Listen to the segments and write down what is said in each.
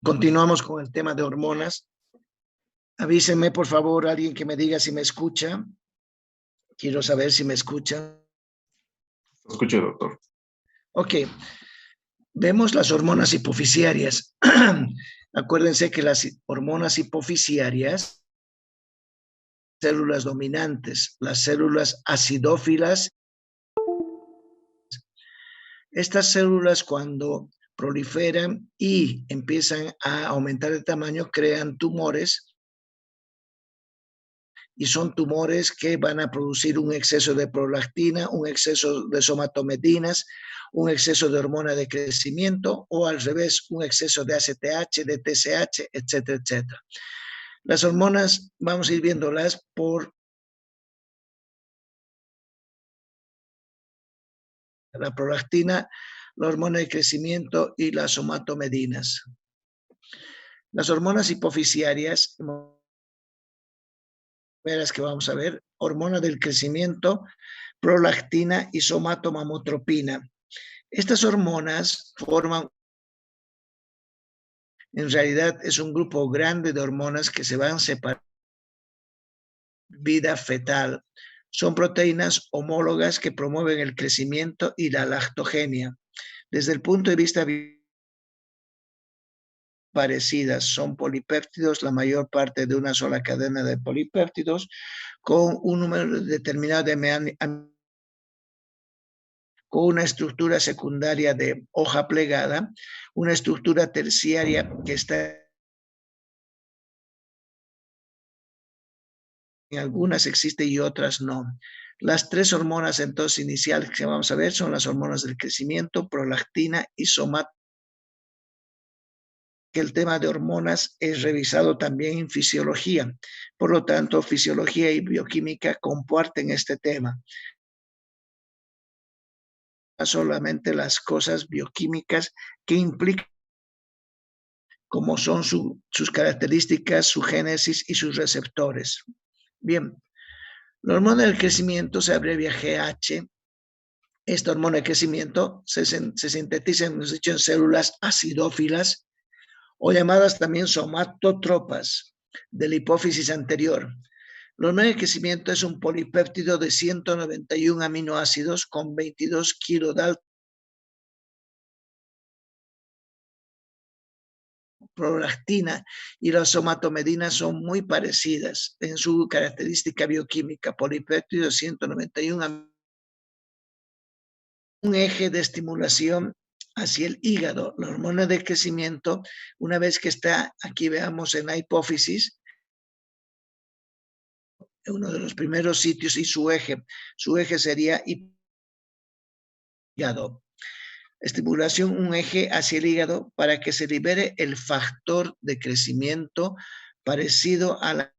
Continuamos con el tema de hormonas. Avísenme, por favor, alguien que me diga si me escucha. Quiero saber si me escuchan. Escuche, doctor. Ok. Vemos las hormonas hipofisiarias. Acuérdense que las hormonas hipofisiarias, células dominantes, las células acidófilas, estas células cuando proliferan y empiezan a aumentar de tamaño, crean tumores, y son tumores que van a producir un exceso de prolactina, un exceso de somatomedinas, un exceso de hormona de crecimiento o al revés, un exceso de ACTH, de TSH, etcétera, etcétera. Las hormonas vamos a ir viéndolas por la prolactina, la hormona de crecimiento y las somatomedinas. Las hormonas hipofisiarias, primeras que vamos a ver, hormona del crecimiento, prolactina y somatomamotropina. Estas hormonas forman, en realidad es un grupo grande de hormonas que se van separando en vida fetal. Son proteínas homólogas que promueven el crecimiento y la lactogenia. Desde el punto de vista parecidas, son polipéptidos, la mayor parte de una sola cadena de polipéptidos, con un número determinado de con una estructura secundaria de hoja plegada, una estructura terciaria que está en algunas existe y otras no. Las tres hormonas entonces iniciales que vamos a ver son las hormonas del crecimiento, prolactina y somatomedinas. Que el tema de hormonas es revisado también en fisiología. Por lo tanto, fisiología y bioquímica comparten este tema. No solamente las cosas bioquímicas que implican como son sus características, su génesis y sus receptores. Bien, la hormona del crecimiento se abrevia GH. Esta hormona de crecimiento se sintetiza, hemos dicho, en células acidófilas o llamadas también somatotropas de la hipófisis anterior. La hormona de crecimiento es un polipéptido de 191 aminoácidos con 22 kilodaltonas. Prolactina y la somatomedina son muy parecidas en su característica bioquímica. Polipéptido de 191, un eje de estimulación hacia el hígado. La hormona de crecimiento, una vez que está aquí, veamos en la hipófisis, uno de los primeros sitios, y su eje sería hígado. Estimulación, un eje hacia el hígado para que se libere el factor de crecimiento parecido a la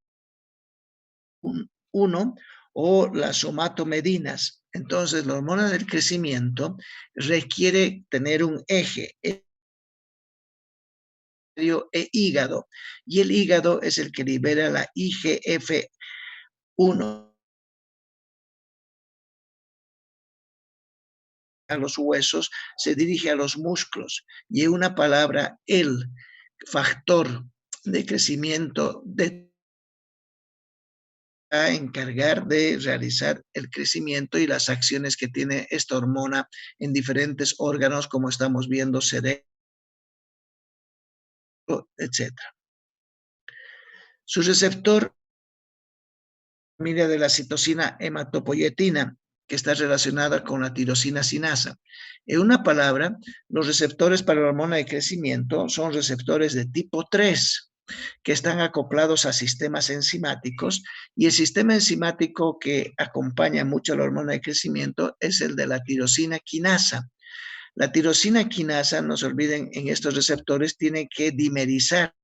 1 o las somatomedinas. Entonces, la hormona del crecimiento requiere tener un eje e hígado, y el hígado es el que libera la IGF-1 a los huesos, se dirige a los músculos, y en una palabra, el factor de crecimiento a encargar de realizar el crecimiento y las acciones que tiene esta hormona en diferentes órganos, como estamos viendo, cerebro, etc. Su receptor, familia de la citosina hematopoietina, que está relacionada con la tirosina sinasa. En una palabra, los receptores para la hormona de crecimiento son receptores de tipo 3, que están acoplados a sistemas enzimáticos, y el sistema enzimático que acompaña mucho a la hormona de crecimiento es el de la tirosina quinasa. La tirosina quinasa, no se olviden, en estos receptores tiene que dimerizar.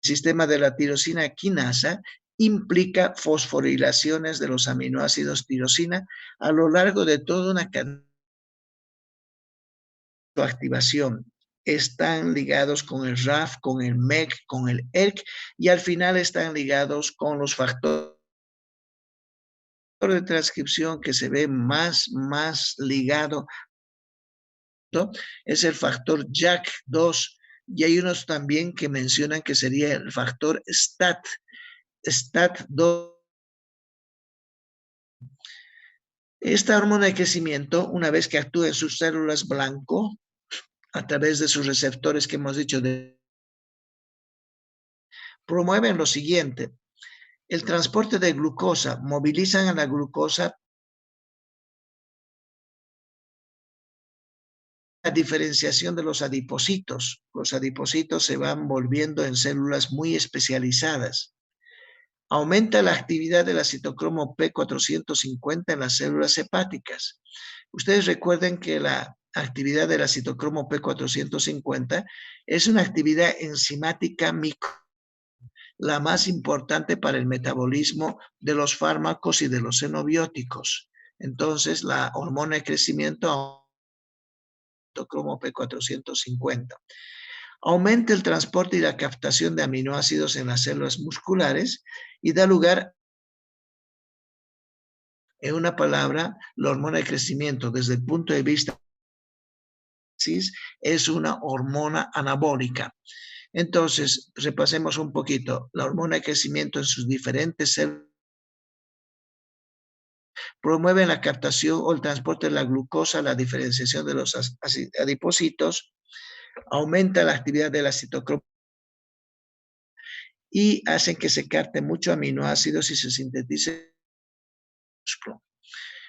El sistema de la tirosina quinasa implica fosforilaciones de los aminoácidos tirosina a lo largo de toda una cadena de activación. Están ligados con el RAF, con el MEC, con el ERK, y al final están ligados con los factores de transcripción que se ve más ligado es el factor JAK2, y hay unos también que mencionan que sería el factor STAT2. Esta hormona de crecimiento, una vez que actúa en sus células blanco, a través de sus receptores que hemos dicho, promueven lo siguiente: el transporte de glucosa, movilizan a la glucosa, la diferenciación de los adipocitos. Los adipocitos se van volviendo en células muy especializadas. Aumenta la actividad de la citocromo P450 en las células hepáticas. Ustedes recuerden que la actividad de la citocromo P450 es una actividad enzimática micro, la más importante para el metabolismo de los fármacos y de los xenobióticos. Entonces, la hormona de crecimiento, citocromo P450, aumenta el transporte y la captación de aminoácidos en las células musculares y da lugar, en una palabra, la hormona de crecimiento desde el punto de vista es una hormona anabólica. Entonces, repasemos un poquito. La hormona de crecimiento en sus diferentes células promueve la captación o el transporte de la glucosa, la diferenciación de los adipocitos, aumenta la actividad de la citocromo y hacen que se capten muchos aminoácidos y se sintetice.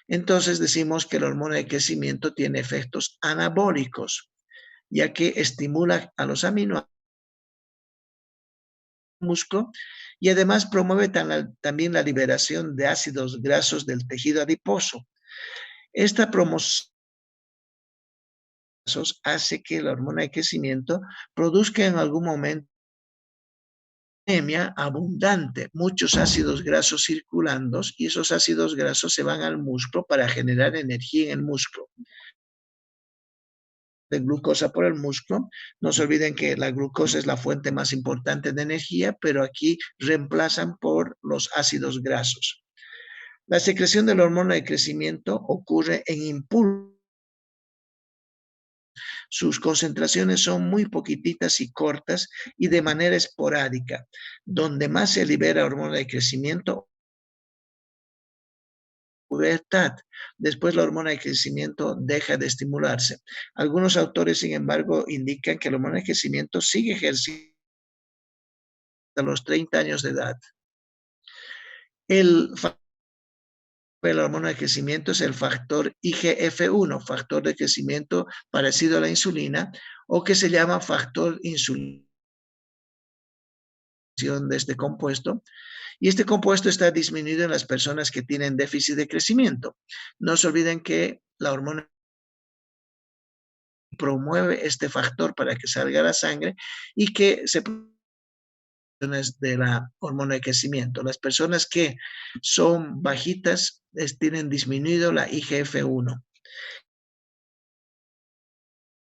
Entonces decimos que la hormona de crecimiento tiene efectos anabólicos, ya que estimula a los aminoácidos del músculo y además promueve también la liberación de ácidos grasos del tejido adiposo. Esta promoción hace que la hormona de crecimiento produzca en algún momento anemia abundante, muchos ácidos grasos circulando, y esos ácidos grasos se van al músculo para generar energía en el músculo. De glucosa por el músculo. No se olviden que la glucosa es la fuente más importante de energía, pero aquí reemplazan por los ácidos grasos. La secreción de la hormona de crecimiento ocurre en impulso. Sus concentraciones son muy poquititas y cortas y de manera esporádica. Donde más se libera hormona de crecimiento, pubertad. Después la hormona de crecimiento deja de estimularse. Algunos autores, sin embargo, indican que la hormona de crecimiento sigue ejerciendo a los 30 años de edad. El factor de la hormona de crecimiento es el factor IGF-1, factor de crecimiento parecido a la insulina, o que se llama factor insulina de este compuesto. Y este compuesto está disminuido en las personas que tienen déficit de crecimiento. No se olviden que la hormona promueve este factor para que salga la sangre y que se de la hormona de crecimiento. Las personas que son bajitas tienen disminuido la IGF-1.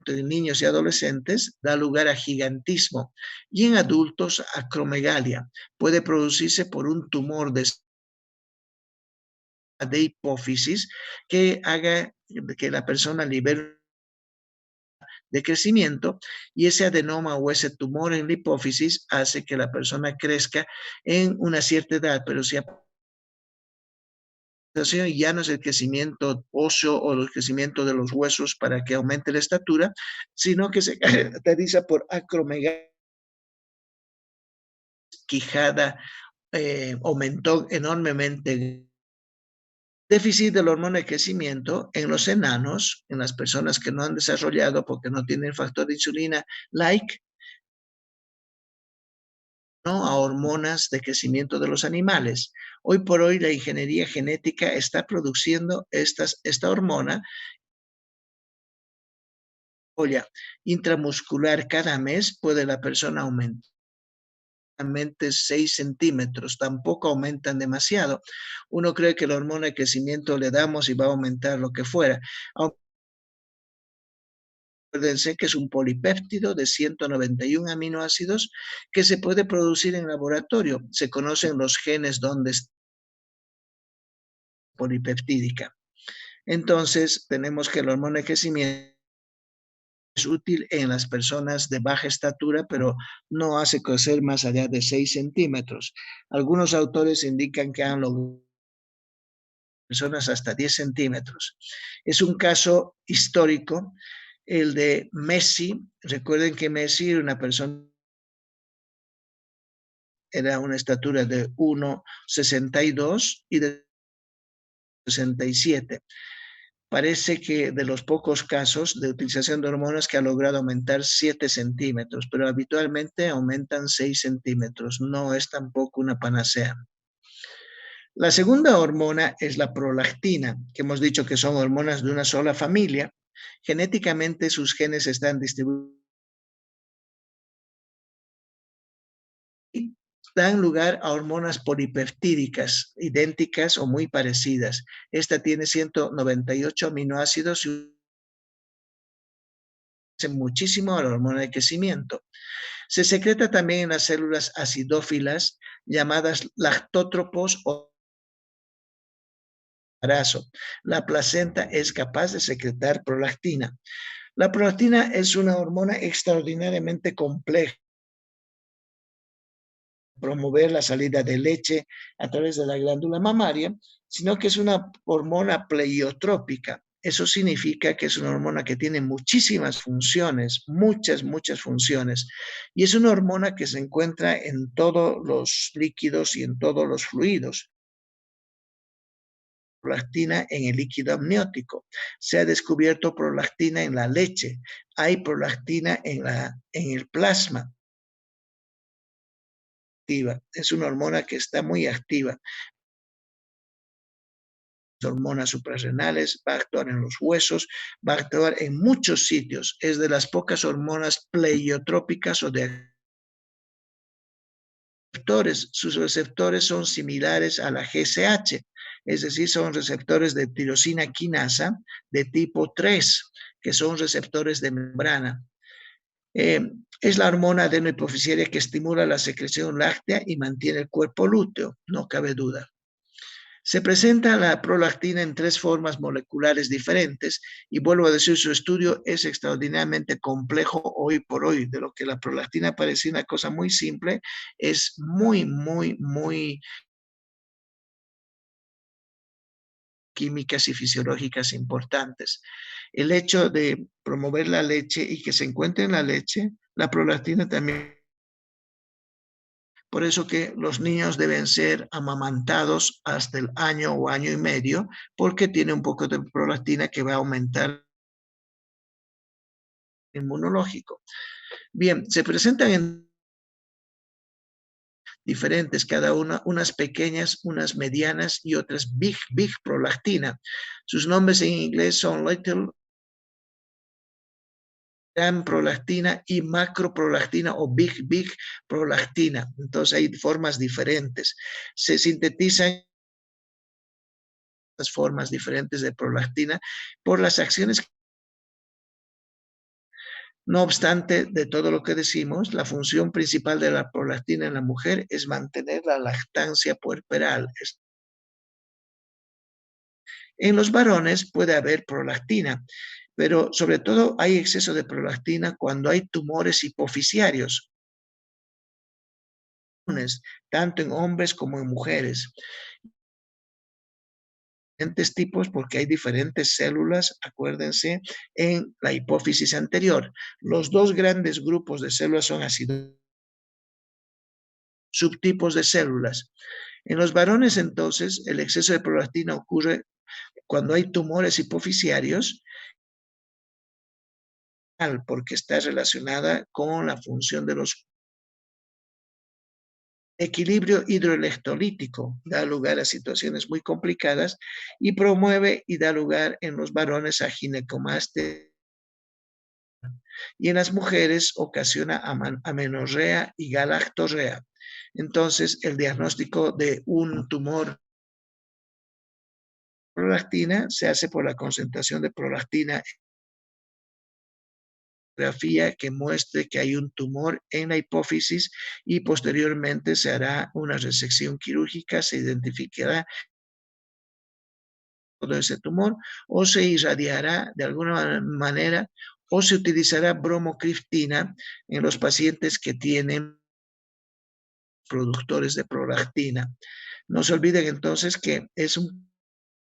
En niños y adolescentes da lugar a gigantismo y en adultos acromegalia. Puede producirse por un tumor de hipófisis que haga que la persona libere de crecimiento, y ese adenoma o ese tumor en la hipófisis hace que la persona crezca en una cierta edad, pero si ya no es el crecimiento óseo o el crecimiento de los huesos para que aumente la estatura, sino que se caracteriza por acromegalia, quijada, aumentó enormemente. Déficit de la hormona de crecimiento en los enanos, en las personas que no han desarrollado porque no tienen factor de insulina, ¿no?, a hormonas de crecimiento de los animales. Hoy por hoy la ingeniería genética está produciendo esta hormona intramuscular cada mes. Puede la persona aumentar 6 centímetros, tampoco aumentan demasiado. Uno cree que la hormona de crecimiento le damos y va a aumentar lo que fuera. Acuérdense que es un polipéptido de 191 aminoácidos que se puede producir en laboratorio. Se conocen los genes donde está polipeptídica. Entonces, tenemos que la hormona de crecimiento es útil en las personas de baja estatura, pero no hace crecer más allá de 6 centímetros. Algunos autores indican que han logrado personas hasta 10 centímetros. Es un caso histórico, el de Messi. Recuerden que Messi era una persona, era una estatura de 1,62 y de 67. Parece que de los pocos casos de utilización de hormonas que ha logrado aumentar 7 centímetros, pero habitualmente aumentan 6 centímetros. No es tampoco una panacea. La segunda hormona es la prolactina, que hemos dicho que son hormonas de una sola familia. Genéticamente sus genes están distribuidos y dan lugar a hormonas polipeptídicas, idénticas o muy parecidas. Esta tiene 198 aminoácidos y muchísimo a la hormona de crecimiento. Se secreta también en las células acidófilas llamadas lactótropos o embarazo. La placenta es capaz de secretar prolactina. La prolactina es una hormona extraordinariamente compleja. Promover la salida de leche a través de la glándula mamaria, sino que es una hormona pleiotrópica. Eso significa que es una hormona que tiene muchísimas funciones, muchas funciones. Y es una hormona que se encuentra en todos los líquidos y en todos los fluidos. Prolactina en el líquido amniótico. Se ha descubierto prolactina en la leche. Hay prolactina en el plasma. Es una hormona que está muy activa. Hormonas suprarrenales, va a actuar en los huesos, va a actuar en muchos sitios. Es de las pocas hormonas pleiotrópicas o de receptores. Sus receptores son similares a la GSH, es decir, son receptores de tirosina quinasa de tipo 3, que son receptores de membrana. Es la hormona adenohipoficiaria que estimula la secreción láctea y mantiene el cuerpo lúteo, no cabe duda. Se presenta la prolactina en 3 formas moleculares diferentes y vuelvo a decir, su estudio es extraordinariamente complejo hoy por hoy. De lo que la prolactina parecía una cosa muy simple, es muy químicas y fisiológicas importantes. El hecho de promover la leche y que se encuentre en la leche, la prolactina también. Por eso que los niños deben ser amamantados hasta el año o año y medio, porque tiene un poco de prolactina que va a aumentar el inmunológico. Bien, se presentan en diferentes, cada una, unas pequeñas, unas medianas y otras big prolactina. Sus nombres en inglés son little, gran prolactina y macroprolactina o big prolactina. Entonces hay formas diferentes. Se sintetizan las formas diferentes de prolactina por las acciones. No obstante, de todo lo que decimos, la función principal de la prolactina en la mujer es mantener la lactancia puerperal. En los varones puede haber prolactina, pero sobre todo hay exceso de prolactina cuando hay tumores hipoficiarios, tanto en hombres como en mujeres. Diferentes tipos porque hay diferentes células, acuérdense, en la hipófisis anterior. Los dos grandes grupos de células son ácidos, subtipos de células. En los varones, entonces, el exceso de prolactina ocurre cuando hay tumores hipoficiarios, porque está relacionada con la función de los equilibrio hidroelectrolítico, da lugar a situaciones muy complicadas y promueve y da lugar en los varones a ginecomastia y en las mujeres ocasiona amenorrea y galactorrea. Entonces, el diagnóstico de un tumor prolactina se hace por la concentración de prolactina que muestre que hay un tumor en la hipófisis y posteriormente se hará una resección quirúrgica, se identificará todo ese tumor o se irradiará de alguna manera o se utilizará bromocriptina en los pacientes que tienen productores de prolactina. No se olviden entonces que es un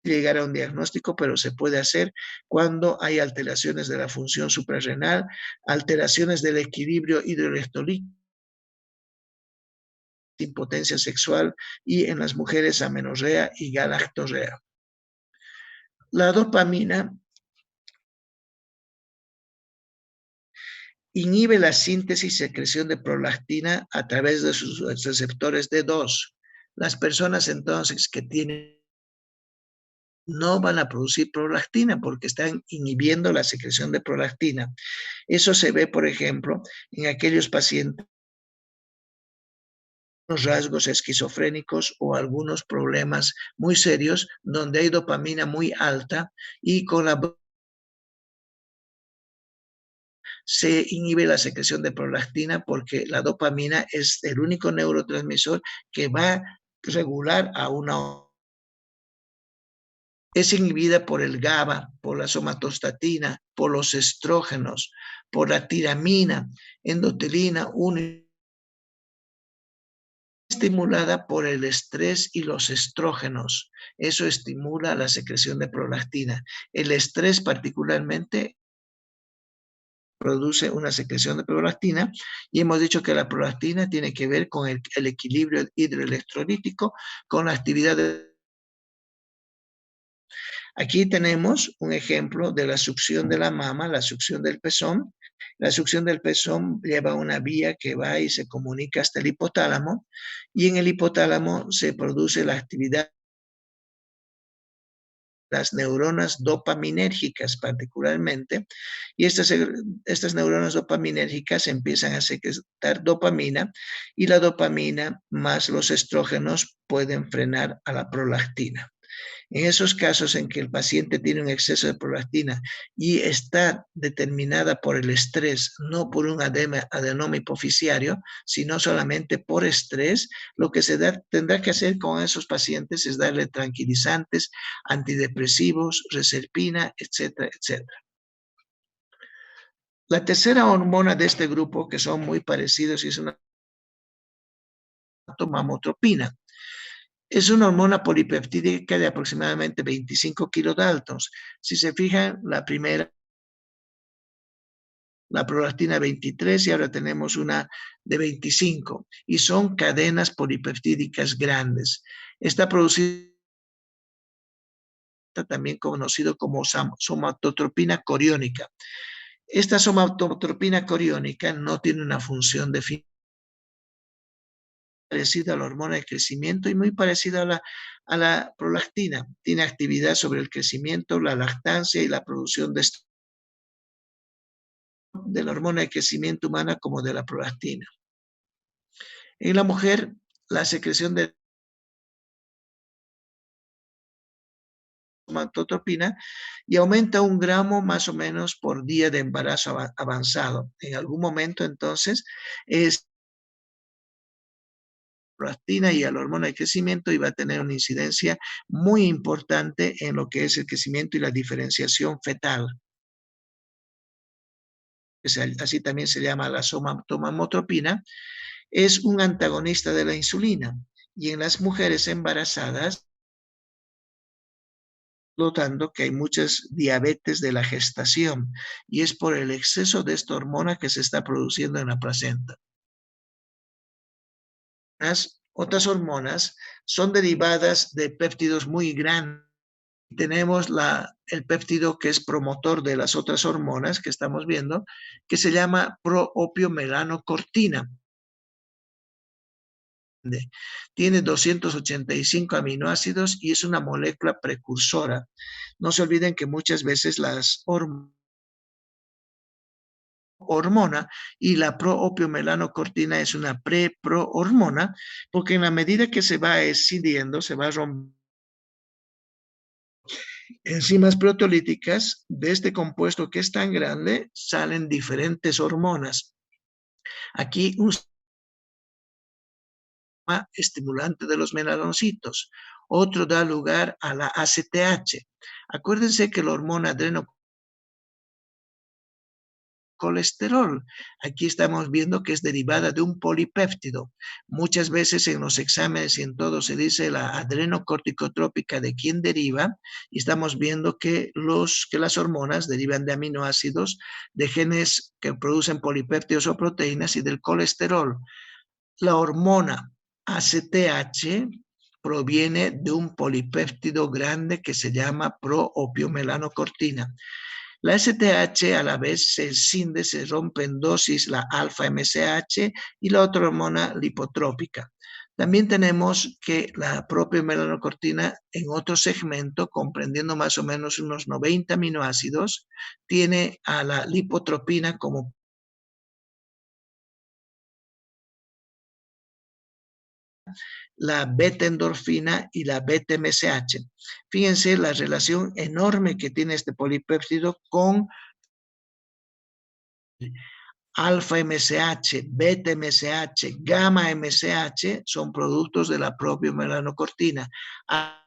llegar a un diagnóstico, pero se puede hacer cuando hay alteraciones de la función suprarrenal, alteraciones del equilibrio hidroelectrolítico, impotencia sexual y en las mujeres amenorrea y galactorrea. La dopamina inhibe la síntesis y secreción de prolactina a través de sus receptores D2. Las personas entonces que tienen no van a producir prolactina porque están inhibiendo la secreción de prolactina. Eso se ve, por ejemplo, en aquellos pacientes con rasgos esquizofrénicos o algunos problemas muy serios donde hay dopamina muy alta y con la se inhibe la secreción de prolactina porque la dopamina es el único neurotransmisor que va a regular a una. Es inhibida por el GABA, por la somatostatina, por los estrógenos, por la tiramina, endotelina 1, estimulada por el estrés y los estrógenos. Eso estimula la secreción de prolactina. El estrés particularmente produce una secreción de prolactina y hemos dicho que la prolactina tiene que ver con el equilibrio hidroelectrolítico, con la actividad de. Aquí tenemos un ejemplo de la succión de la mama, la succión del pezón. La succión del pezón lleva una vía que va y se comunica hasta el hipotálamo y en el hipotálamo se produce la actividad de las neuronas dopaminérgicas particularmente, y estas neuronas dopaminérgicas empiezan a secretar dopamina y la dopamina más los estrógenos pueden frenar a la prolactina. En esos casos en que el paciente tiene un exceso de prolactina y está determinada por el estrés, no por un adenoma hipoficiario, sino solamente por estrés, lo que tendrá que hacer con esos pacientes es darle tranquilizantes, antidepresivos, reserpina, etcétera, etcétera. La tercera hormona de este grupo, que son muy parecidos, y es una mamotropina. Es una hormona polipeptídica de aproximadamente 25 kilodaltons. Si se fijan, la primera, la prolactina 23 y ahora tenemos una de 25 y son cadenas polipeptídicas grandes. Está producida también conocido como somatotropina coriónica. Esta somatotropina coriónica no tiene una función definida, parecida a la hormona de crecimiento y muy parecida a la prolactina. Tiene actividad sobre el crecimiento, la lactancia y la producción de la hormona de crecimiento humana como de la prolactina. En la mujer, la secreción de somatotropina y aumenta 1 gramo más o menos por día de embarazo avanzado. En algún momento, entonces, es prolactina y a la hormona de crecimiento y va a tener una incidencia muy importante en lo que es el crecimiento y la diferenciación fetal. Así también se llama la somatotropina, es un antagonista de la insulina y en las mujeres embarazadas, notando que hay muchas diabetes de la gestación y es por el exceso de esta hormona que se está produciendo en la placenta. Las otras hormonas son derivadas de péptidos muy grandes. Tenemos el péptido que es promotor de las otras hormonas que estamos viendo, que se llama proopiomelanocortina. Tiene 285 aminoácidos y es una molécula precursora. No se olviden que muchas veces las hormona y la proopiomelanocortina es una pre-pro-hormona porque en la medida que se va escindiendo, se va rompiendo enzimas proteolíticas de este compuesto que es tan grande, salen diferentes hormonas. Aquí un estimulante de los melanocitos. Otro da lugar a la ACTH. Acuérdense que la hormona colesterol. Aquí estamos viendo que es derivada de un polipéptido. Muchas veces en los exámenes y en todo se dice la adrenocorticotrópica de quién deriva, y estamos viendo que las hormonas derivan de aminoácidos, de genes que producen polipéptidos o proteínas y del colesterol. La hormona ACTH proviene de un polipéptido grande que se llama proopiomelanocortina. La STH a la vez se escinde, se rompe en dosis la alfa-MSH y la otra hormona lipotrópica. También tenemos que la propia melanocortina en otro segmento, comprendiendo más o menos unos 90 aminoácidos, tiene a la lipotropina como la beta-endorfina y la beta-MSH. Fíjense la relación enorme que tiene este polipéptido con alfa-MSH, beta-MSH, gamma-MSH, son productos de la propia melanocortina. La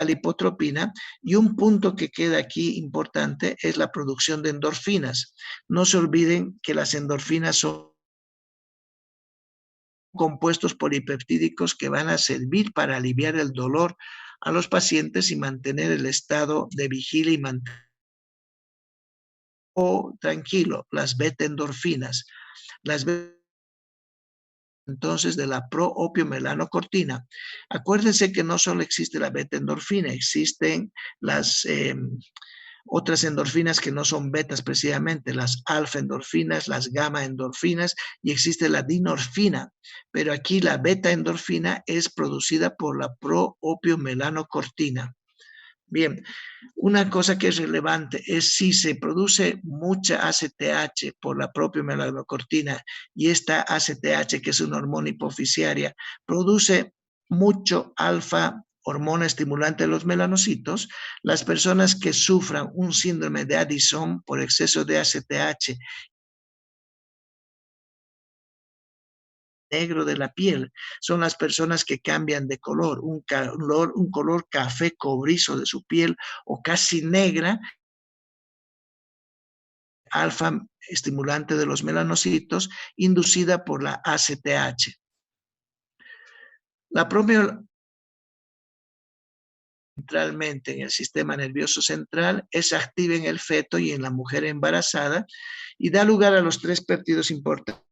lipotropina, y un punto que queda aquí importante es la producción de endorfinas. No se olviden que las endorfinas son compuestos polipeptídicos que van a servir para aliviar el dolor a los pacientes y mantener el estado de vigilia y mantener tranquilo, las beta-endorfinas. Las entonces de la proopiomelanocortina. Acuérdense que no solo existe la beta-endorfina, existen las otras endorfinas que no son betas precisamente, las alfa-endorfinas, las gamma-endorfinas, y existe la dinorfina, pero aquí la beta-endorfina es producida por la proopiomelanocortina. Bien, una cosa que es relevante es si se produce mucha ACTH por la propia melanocortina y esta ACTH, que es una hormona hipoficiaria, produce mucho alfa, hormona estimulante de los melanocitos, las personas que sufran un síndrome de Addison por exceso de ACTH negro de la piel, son las personas que cambian de color, un color café cobrizo de su piel o casi negra, alfa estimulante de los melanocitos, inducida por la ACTH. La propia centralmente en el sistema nervioso central es activa en el feto y en la mujer embarazada y da lugar a los tres péptidos importantes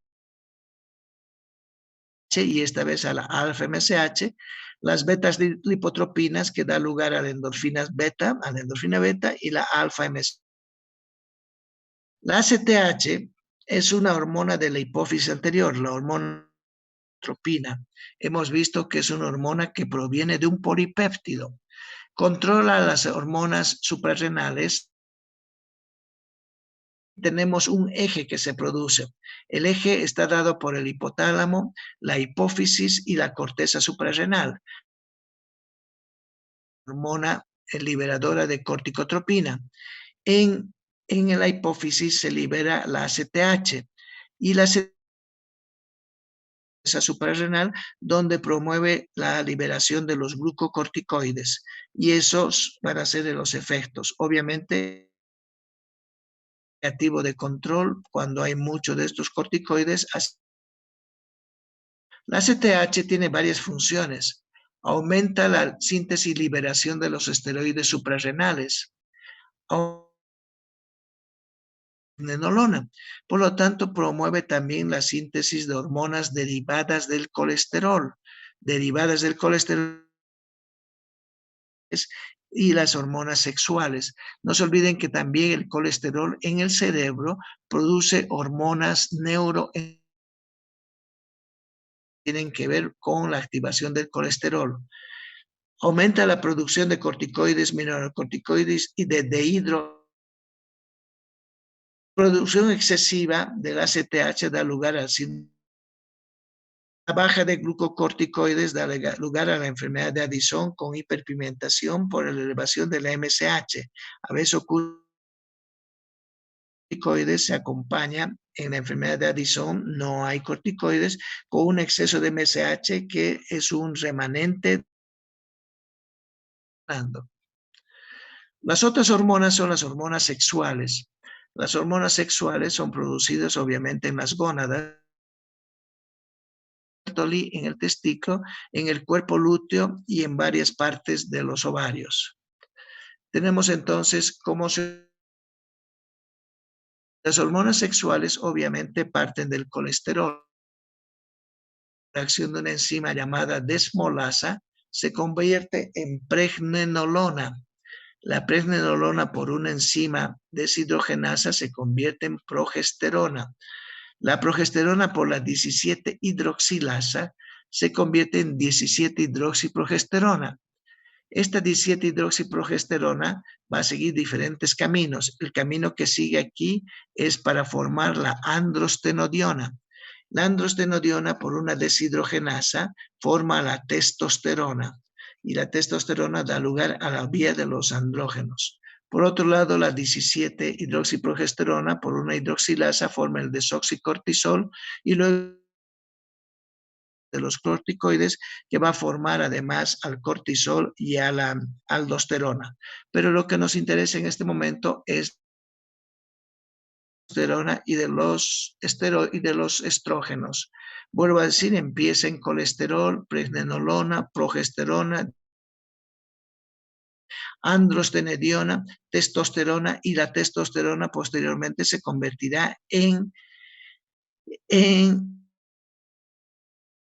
y esta vez a la alfa-MSH, las betas lipotropinas que da lugar a la endorfina beta y la alfa-MSH. La ACTH es una hormona de la hipófisis anterior, la hormona tropina. Hemos visto que es una hormona que proviene de un polipéptido. Controla las hormonas suprarrenales. Tenemos un eje que se produce. El eje está dado por el hipotálamo, la hipófisis y la corteza suprarrenal. Hormona liberadora de corticotropina. En la hipófisis se libera la ACTH y la suprarrenal, donde promueve la liberación de los glucocorticoides, y esos van a ser de los efectos. Obviamente, negativo de control cuando hay mucho de estos corticoides. La ACTH tiene varias funciones. Aumenta la síntesis y liberación de los esteroides suprarrenales. Nenolona. Por lo tanto, promueve también la síntesis de hormonas derivadas del colesterol, y las hormonas sexuales. No se olviden que también el colesterol en el cerebro produce hormonas tienen que ver con la activación del colesterol. Aumenta la producción de corticoides, mineralocorticoides y de producción excesiva del ACTH da lugar al síndrome. La baja de glucocorticoides da lugar a la enfermedad de Addison con hiperpigmentación por la elevación de la MSH. A veces ocurre corticoides se acompaña en la enfermedad de Addison, no hay corticoides, con un exceso de MSH que es un remanente. Las otras hormonas son las hormonas sexuales. Las hormonas sexuales son producidas obviamente en las gónadas, en el testículo, en el cuerpo lúteo y en varias partes de los ovarios. Tenemos entonces cómo las hormonas sexuales obviamente parten del colesterol. La acción de una enzima llamada desmolasa se convierte en pregnenolona. La pregnenolona por una enzima deshidrogenasa se convierte en progesterona. La progesterona por la 17-hidroxilasa se convierte en 17-hidroxiprogesterona. Esta 17-hidroxiprogesterona va a seguir diferentes caminos. El camino que sigue aquí es para formar la androstenodiona. La androstenodiona, por una deshidrogenasa, forma la testosterona y la testosterona da lugar a la vía de los andrógenos. Por otro lado, la 17-hidroxiprogesterona, por una hidroxilasa, forma el desoxicortisol y luego de los corticoides, que va a formar además al cortisol y a la aldosterona. Pero lo que nos interesa en este momento es y de los estrógenos. Vuelvo a decir, empieza en colesterol, pregnenolona, progesterona, androstenediona, testosterona, y la testosterona posteriormente se convertirá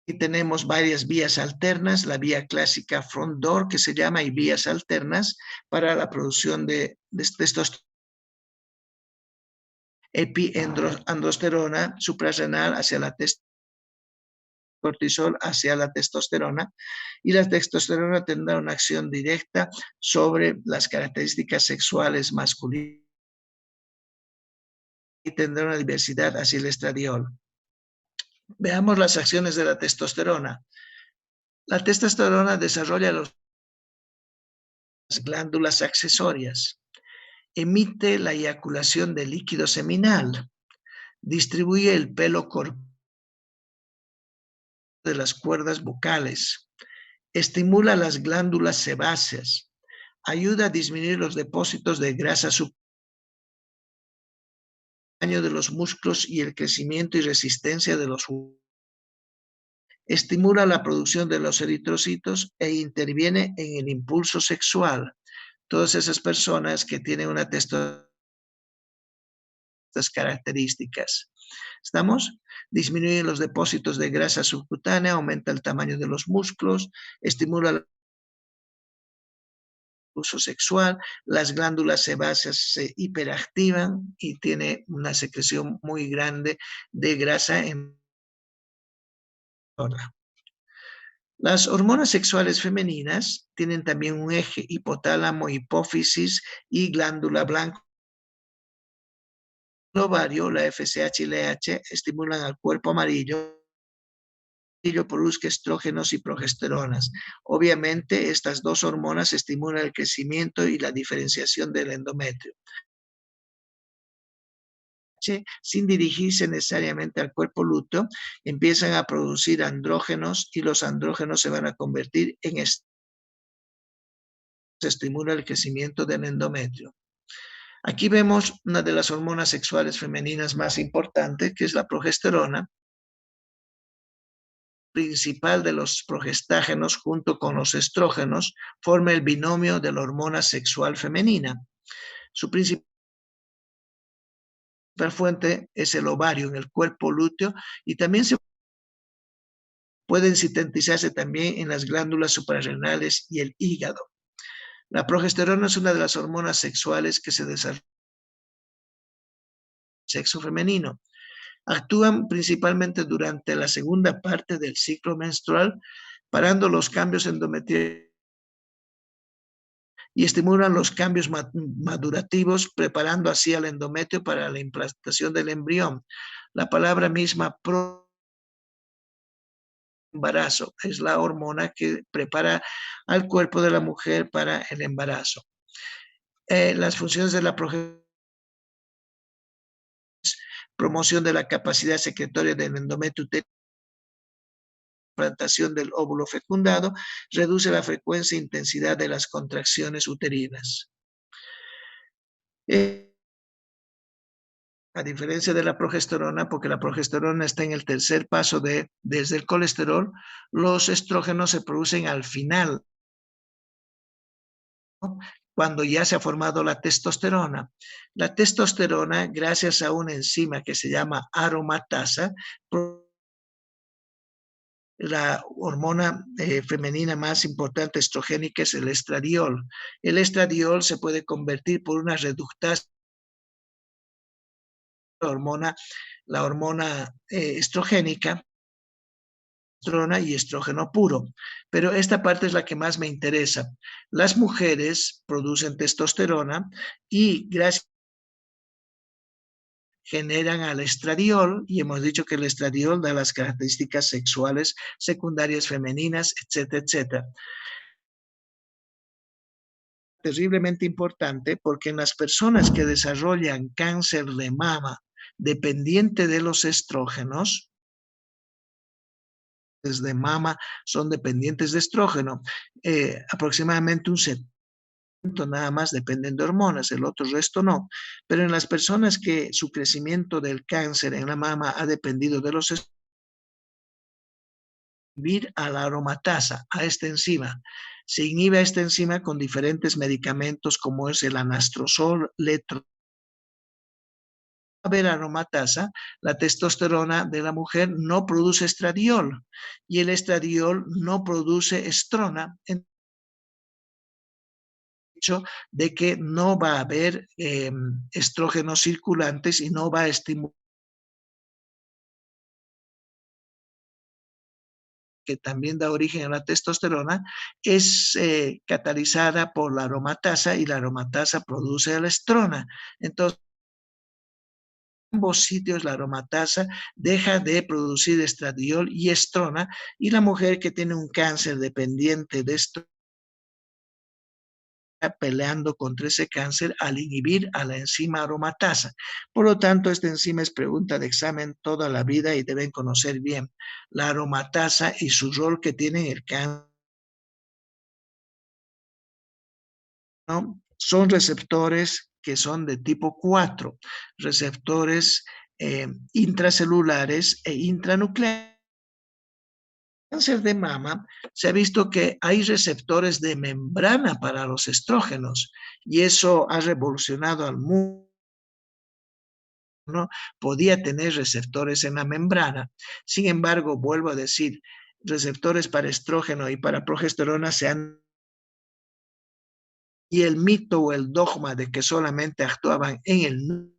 y tenemos varias vías alternas, la vía clásica front door que se llama, y vías alternas para la producción de testosterona, epiandrosterona suprarrenal hacia la cortisol hacia la testosterona, y la testosterona tendrá una acción directa sobre las características sexuales masculinas y tendrá una diversidad hacia el estradiol. Veamos las acciones de la testosterona. La testosterona desarrolla las glándulas accesorias, emite la eyaculación de líquido seminal, distribuye el pelo corporal de las cuerdas vocales, estimula las glándulas sebáceas, ayuda a disminuir los depósitos de grasa subcutánea de los músculos y el crecimiento y resistencia de los huesos. Estimula la producción de los eritrocitos e interviene en el impulso sexual. Todas esas personas que tienen una testosterona, estas características. ¿Estamos? Disminuye los depósitos de grasa subcutánea, aumenta el tamaño de los músculos, estimula el uso sexual, las glándulas sebáceas se hiperactivan y tiene una secreción muy grande de grasa en la. Las hormonas sexuales femeninas tienen también un eje hipotálamo, hipófisis y glándula blanca. El ovario, la FSH y la LH estimulan al cuerpo amarillo, produzca estrógenos y progesteronas. Obviamente, estas dos hormonas estimulan el crecimiento y la diferenciación del endometrio, sin dirigirse necesariamente al cuerpo lúteo, empiezan a producir andrógenos y los andrógenos se van a convertir en se estimula el crecimiento del endometrio. Aquí vemos una de las hormonas sexuales femeninas más importantes, que es la progesterona, principal de los progestágenos junto con los estrógenos, forma el binomio de la hormona sexual femenina. Su principal fuente es el ovario en el cuerpo lúteo y también se pueden sintetizarse también en las glándulas suprarrenales y el hígado. La progesterona es una de las hormonas sexuales que se desarrolla en el sexo femenino. Actúan principalmente durante la segunda parte del ciclo menstrual, parando los cambios endometriales y estimulan los cambios madurativos, preparando así al endometrio para la implantación del embrión. La palabra misma embarazo es la hormona que prepara al cuerpo de la mujer para el embarazo. Las funciones de la progesterona: promoción de la capacidad secretoria del endometrio uterino, implantación del óvulo fecundado, reduce la frecuencia e intensidad de las contracciones uterinas. a diferencia de la progesterona, porque la progesterona está en el tercer paso desde el colesterol, los estrógenos se producen al final, ¿no? Cuando ya se ha formado la testosterona. La testosterona, gracias a una enzima que se llama aromatasa, la hormona femenina más importante estrogénica es el estradiol. El estradiol se puede convertir por una reductasa la hormona estrogénica, estrona y estrógeno puro. Pero esta parte es la que más me interesa. Las mujeres producen testosterona y gracias generan al estradiol, y hemos dicho que el estradiol da las características sexuales secundarias femeninas, etcétera, etcétera. Terriblemente importante porque en las personas que desarrollan cáncer de mama dependiente de los estrógenos, de mama son dependientes de estrógeno, aproximadamente un 70% nada más dependen de hormonas, el otro resto no. Pero en las personas que su crecimiento del cáncer en la mama ha dependido de los estrógenos, inhibir a la aromatasa, a esta enzima. Se inhibe a esta enzima con diferentes medicamentos como es el anastrozol, letrozol. Haber aromatasa, la testosterona de la mujer no produce estradiol y el estradiol no produce estrona, en hecho de que no va a haber estrógenos circulantes y no va a estimular, que también da origen a la testosterona, es catalizada por la aromatasa y la aromatasa produce la estrona. Entonces, en ambos sitios la aromatasa deja de producir estradiol y estrona y la mujer que tiene un cáncer dependiente de esto peleando contra ese cáncer al inhibir a la enzima aromatasa. Por lo tanto, esta enzima es pregunta de examen toda la vida y deben conocer bien la aromatasa y su rol que tiene en el cáncer, ¿no? Son receptores que son de tipo 4, receptores intracelulares e intranucleares. Cáncer de mama, se ha visto que hay receptores de membrana para los estrógenos y eso ha revolucionado al mundo. ¿No? Podía tener receptores en la membrana. Sin embargo, vuelvo a decir, receptores para estrógeno y para progesterona se han... Y el mito o el dogma de que solamente actuaban en el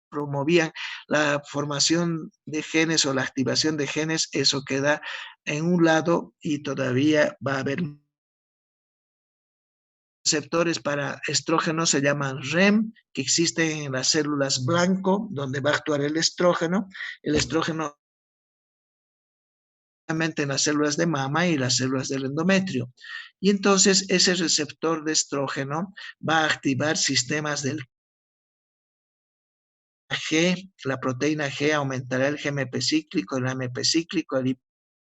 promovían la formación de genes o la activación de genes, eso queda en un lado y todavía va a haber receptores para estrógeno se llaman REM, que existen en las células blanco, donde va a actuar el estrógeno. El estrógeno en las células de mama y las células del endometrio. Y entonces ese receptor de estrógeno va a activar sistemas del G, la proteína G aumentará el GMP cíclico, el AMP cíclico, el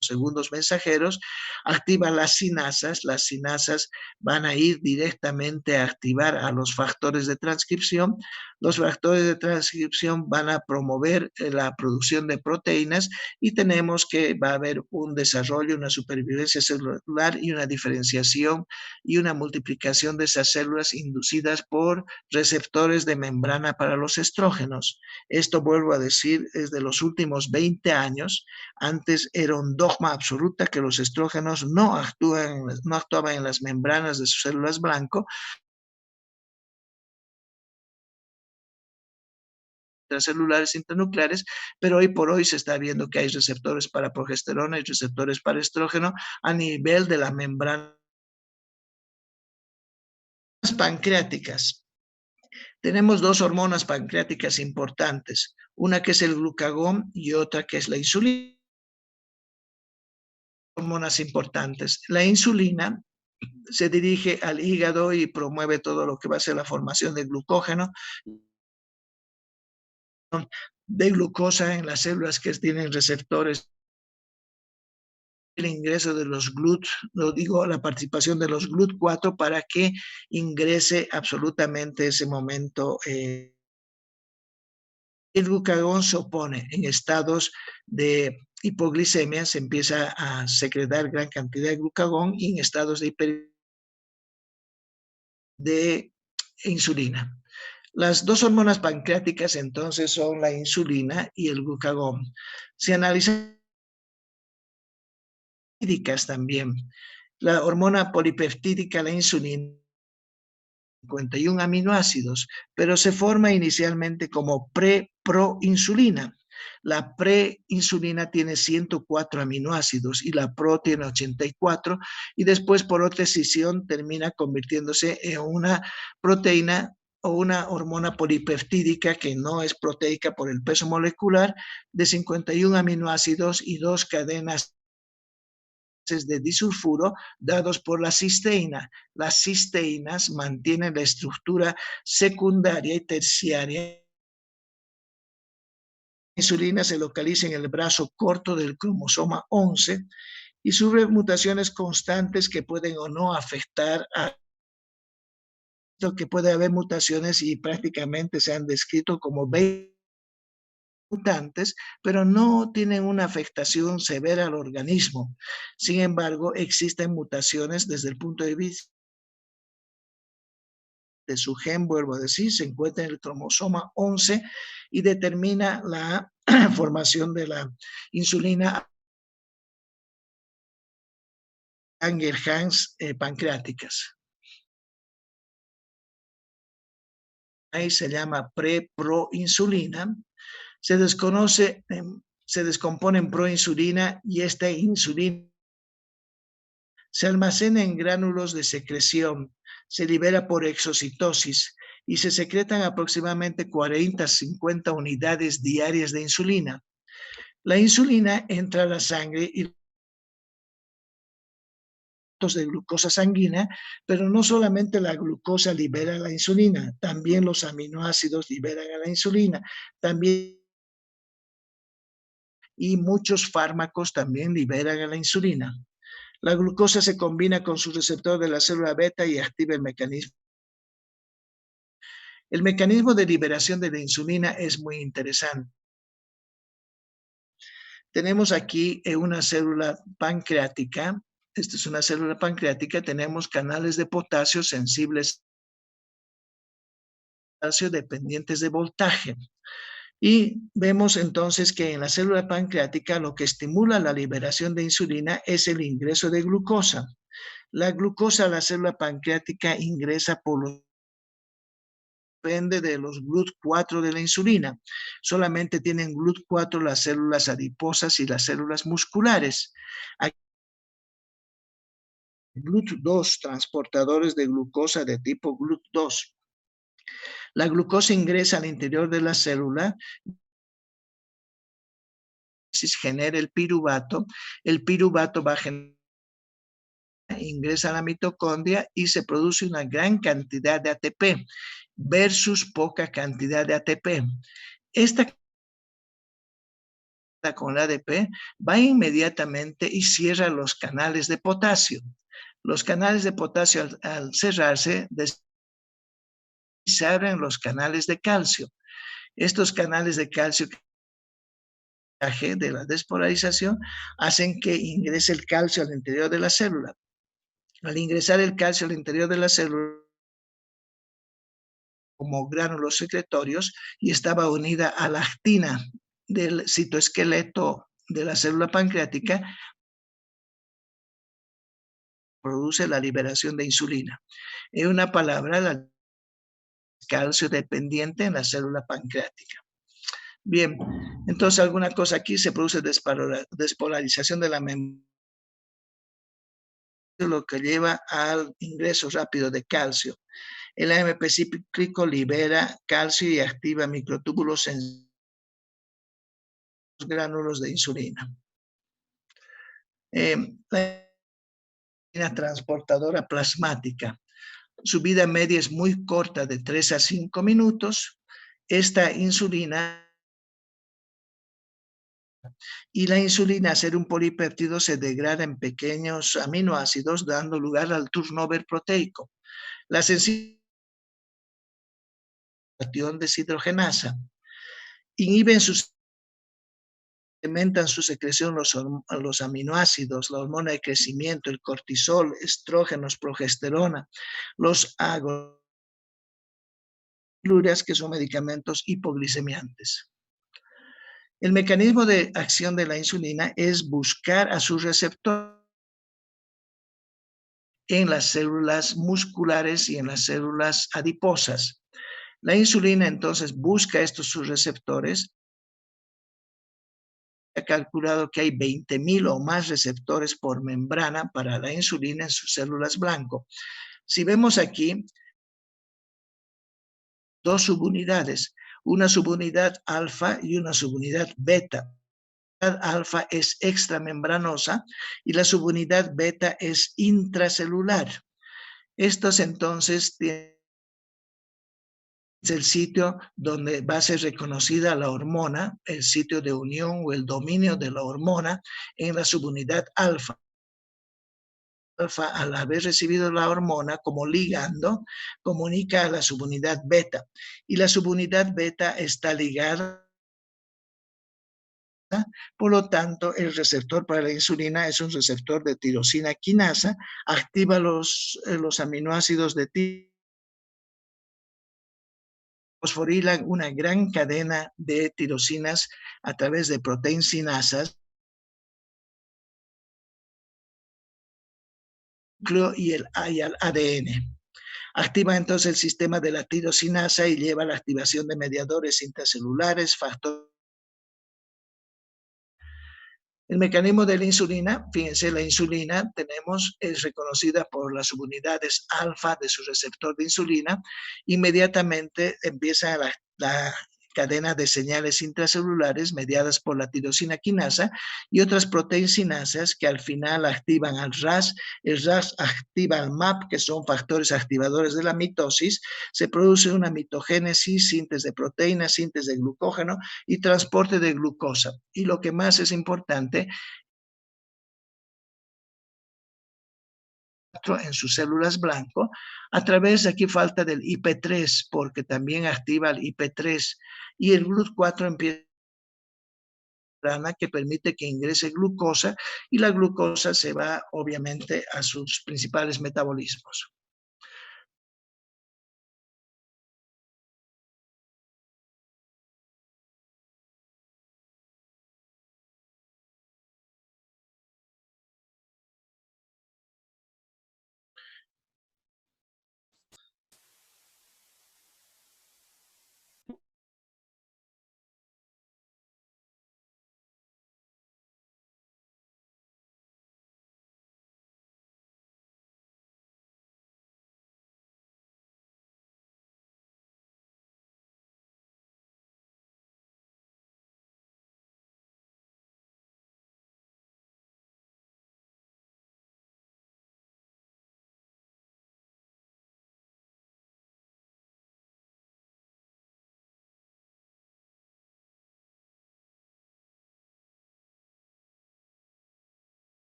segundos mensajeros, activa las sinasas van a ir directamente a activar a los factores de transcripción, los factores de transcripción van a promover la producción de proteínas y tenemos que va a haber un desarrollo, una supervivencia celular y una diferenciación y una multiplicación de esas células inducidas por receptores de membrana para los estrógenos. Esto, vuelvo a decir, es de los últimos 20 años. Antes era un dogma absoluta que los estrógenos no actuaban en las membranas de sus células blanco, intracelulares, intranucleares, pero hoy por hoy se está viendo que hay receptores para progesterona y receptores para estrógeno a nivel de la membrana pancreáticas. Tenemos dos hormonas pancreáticas importantes, una que es el glucagón y otra que es la insulina. Hormonas importantes. La insulina se dirige al hígado y promueve todo lo que va a ser la formación de glucógeno, de glucosa en las células que tienen receptores, el ingreso de los GLUT, lo digo, la participación de los GLUT4 para que ingrese absolutamente ese momento El glucagón se opone en estados de hipoglicemia, se empieza a secretar gran cantidad de glucagón y en estados de insulina. Las dos hormonas pancreáticas entonces son la insulina y el glucagón. Se analizan también. La hormona polipeptídica, la insulina, 51 aminoácidos, pero se forma inicialmente como proinsulina. La preinsulina tiene 104 aminoácidos y la pro tiene 84 y después por otra escisión termina convirtiéndose en una proteína o una hormona polipeptídica que no es proteica por el peso molecular de 51 aminoácidos y 2 cadenas de disulfuro dados por la cisteína. Las cisteínas mantienen la estructura secundaria y terciaria. La insulina se localiza en el brazo corto del cromosoma 11 y sufre mutaciones constantes que pueden o no afectar a que puede haber mutaciones y prácticamente se han descrito como 20 mutantes, pero no tienen una afectación severa al organismo. Sin embargo, existen mutaciones desde el punto de vista de su gen, vuelvo a decir, se encuentra en el cromosoma 11 y determina la formación de la insulina Langerhans pancreáticas. Ahí se llama preproinsulina. Se desconoce, se descompone en proinsulina y esta insulina se almacena en gránulos de secreción, se libera por exocitosis y se secretan aproximadamente 40 a 50 unidades diarias de insulina. La insulina entra a la sangre y de glucosa sanguínea, pero no solamente la glucosa libera la insulina, también los aminoácidos liberan a la insulina, también y muchos fármacos también liberan a la insulina. La glucosa se combina con su receptor de la célula beta y activa el mecanismo. El mecanismo de liberación de la insulina es muy interesante. Tenemos aquí una célula pancreática. Esta es una célula pancreática. Tenemos canales de potasio sensibles a potasio dependientes de voltaje. Y vemos entonces que en la célula pancreática lo que estimula la liberación de insulina es el ingreso de glucosa. La glucosa a la célula pancreática ingresa por los depende de los GLUT4 de la insulina. Solamente tienen GLUT4 las células adiposas y las células musculares. Hay GLUT2, transportadores de glucosa de tipo GLUT2. La glucosa ingresa al interior de la célula, genera el piruvato va a generar, ingresa a la mitocondria y se produce una gran cantidad de ATP versus poca cantidad de ATP. Esta con la ADP va inmediatamente y cierra los canales de potasio. Los canales de potasio al cerrarse se abren los canales de calcio. Estos canales de calcio de la despolarización hacen que ingrese el calcio al interior de la célula. Al ingresar el calcio al interior de la célula como gránulos secretorios y estaba unida a la actina del citoesqueleto de la célula pancreática, produce la liberación de insulina. En una palabra, la calcio dependiente en la célula pancreática. Bien, entonces alguna cosa aquí se produce despolarización de la membrana, lo que lleva al ingreso rápido de calcio. El AMP cíclico libera calcio y activa microtúbulos en los gránulos de insulina. La transportadora plasmática. Su vida media es muy corta, de 3 a 5 minutos. Esta insulina y la insulina, al ser un polipéptido, se degrada en pequeños aminoácidos, dando lugar al turnover proteico. La sensibilidad deshidrogenasa. inhiben incrementan su secreción los aminoácidos, la hormona de crecimiento, el cortisol, estrógenos, progesterona, los agoluras, que son medicamentos hipoglicemiantes. El mecanismo de acción de la insulina es buscar a su receptor en las células musculares y en las células adiposas. La insulina entonces busca estos sus receptores. Ha calculado que hay 20.000 o más receptores por membrana para la insulina en sus células blanco. Si vemos aquí, dos subunidades, una subunidad alfa y una subunidad beta. La subunidad alfa es extramembranosa y la subunidad beta es intracelular. Estos entonces tienen el sitio donde va a ser reconocida la hormona, el sitio de unión o el dominio de la hormona en la subunidad alfa. Alfa, al haber recibido la hormona como ligando, comunica a la subunidad beta. Y la subunidad beta está ligada. Por lo tanto, el receptor para la insulina es un receptor de tirosina quinasa, activa los aminoácidos de fosforilan una gran cadena de tirosinas a través de proteinsinasas y el ADN. Activa entonces el sistema de la tirosinasa y lleva a la activación de mediadores intracelulares, factores. El mecanismo de la insulina, fíjense, la insulina es reconocida por las subunidades alfa de su receptor de insulina, inmediatamente empieza la cadena de señales intracelulares mediadas por la tirosina quinasa y otras proteinsinasas que al final activan al RAS. El RAS activa al MAP, que son factores activadores de la mitosis. Se produce una mitogénesis, síntesis de proteínas, síntesis de glucógeno y transporte de glucosa. Y lo que más es importante, en sus células blanco, a través, aquí falta del IP3, porque también activa el IP3, y el GLUT4 empieza que permite que ingrese glucosa, y la glucosa se va obviamente a sus principales metabolismos.